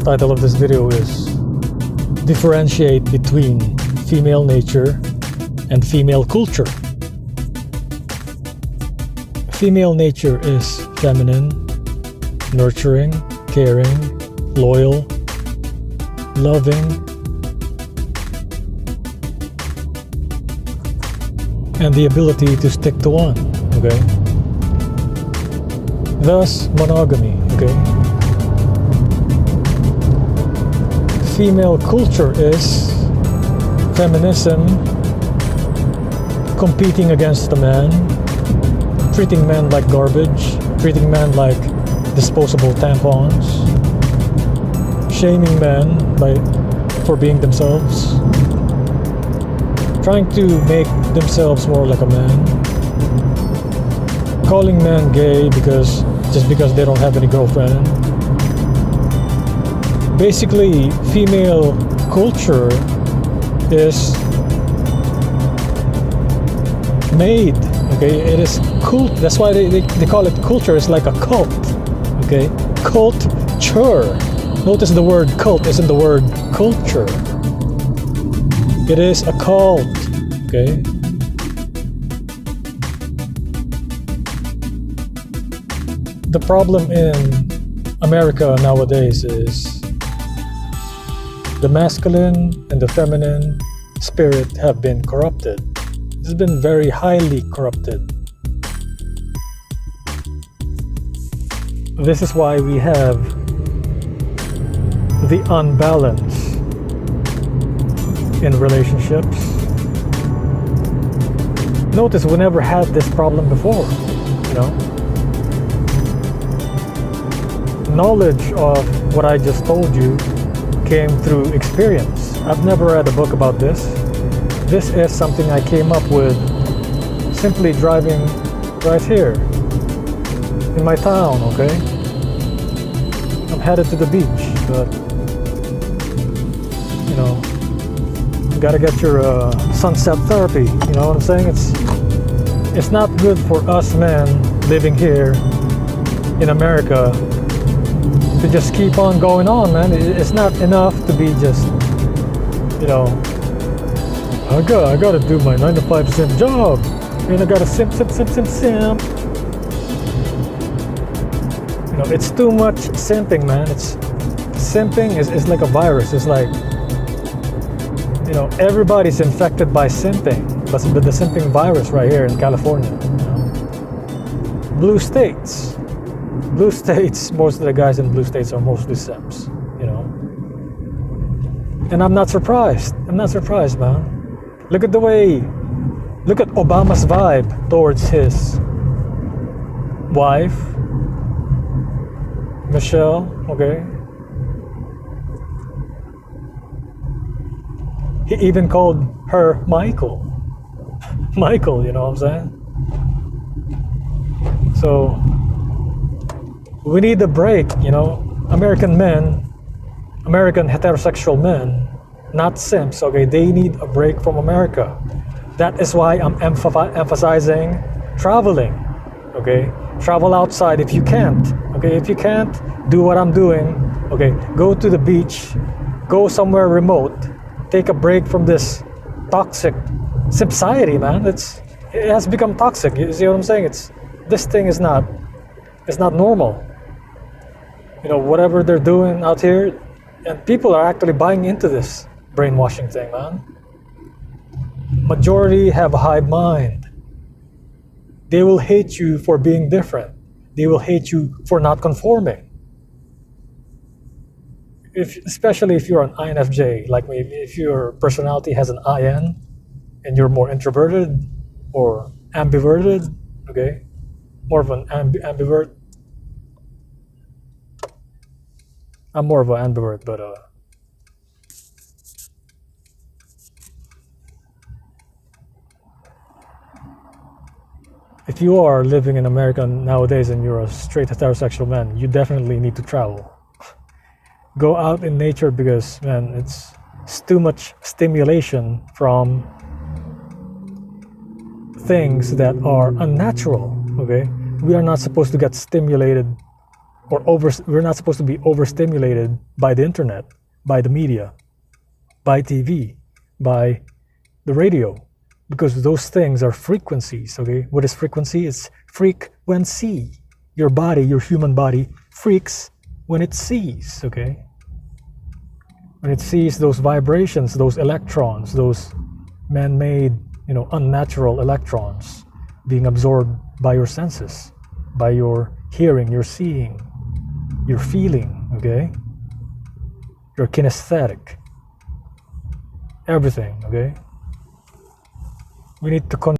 Title of this video is Differentiate Between Female Nature and Female Culture. Female nature is feminine, nurturing, caring, loyal, loving, and the ability to stick to one, okay? Thus, monogamy, okay? Female culture is feminism competing against the man, treating men like garbage, treating men like disposable tampons, shaming men for being themselves, trying to make themselves more like a man, calling men gay just because they don't have any girlfriend. Basically, female culture is made, okay? It is cult. That's why they call it culture. It's like a cult, okay? Culture. Notice the word cult isn't the word culture. It is a cult, okay? The problem in America nowadays is the masculine and the feminine spirit have been corrupted. It's been very highly corrupted. This is why we have the unbalance in relationships. Notice we never had this problem before, you know? Knowledge of what I just told you came through experience. I've never read a book about this. This is something I came up with simply driving right here in my town, okay? I'm headed to the beach, but you know, you gotta get your sunset therapy, you know what I'm saying? It's not good for us men living here in America to just keep on going on, man. It's not enough to be just, you know, I gotta do my 9 to 5 simp job, and I gotta simp. You know, it's too much simping, man. Simping is like a virus. It's like, you know, everybody's infected by simping, but the simping virus right here in California, you know? Blue states, most of the guys in blue states are mostly simps, you know. And I'm not surprised, man. Look at Obama's vibe towards his wife, Michelle, okay? He even called her Michael, you know what I'm saying? So, we need a break, you know. American heterosexual men, not simps, okay? They need a break from America. That is why I'm emphasizing traveling, okay? Travel outside if you can't, okay? If you can't, do what I'm doing, okay? Go to the beach, go somewhere remote, take a break from this toxic society, man. It has become toxic. You see what I'm saying? This thing is not normal. You know, whatever they're doing out here, and people are actually buying into this brainwashing thing, man. Majority have a hive mind. They will hate you for being different. They will hate you for not conforming. Especially if you're an INFJ, like me, if your personality has an IN and you're more introverted or ambiverted, okay? More of an ambivert. I'm more of an ambivert, but if you are living in America nowadays and you're a straight heterosexual man, you definitely need to travel. Go out in nature because, man, it's too much stimulation from things that are unnatural, okay? We are not supposed to get stimulated we're not supposed to be overstimulated by the internet, by the media, by TV, by the radio, because those things are frequencies. Okay, what is frequency? It's frequency. Your body, your human body, freaks when it sees. Okay, when it sees those vibrations, those electrons, those man-made, unnatural electrons being absorbed by your senses, by your hearing, your seeing, your feeling. Okay, your kinesthetic, everything. Okay, we need to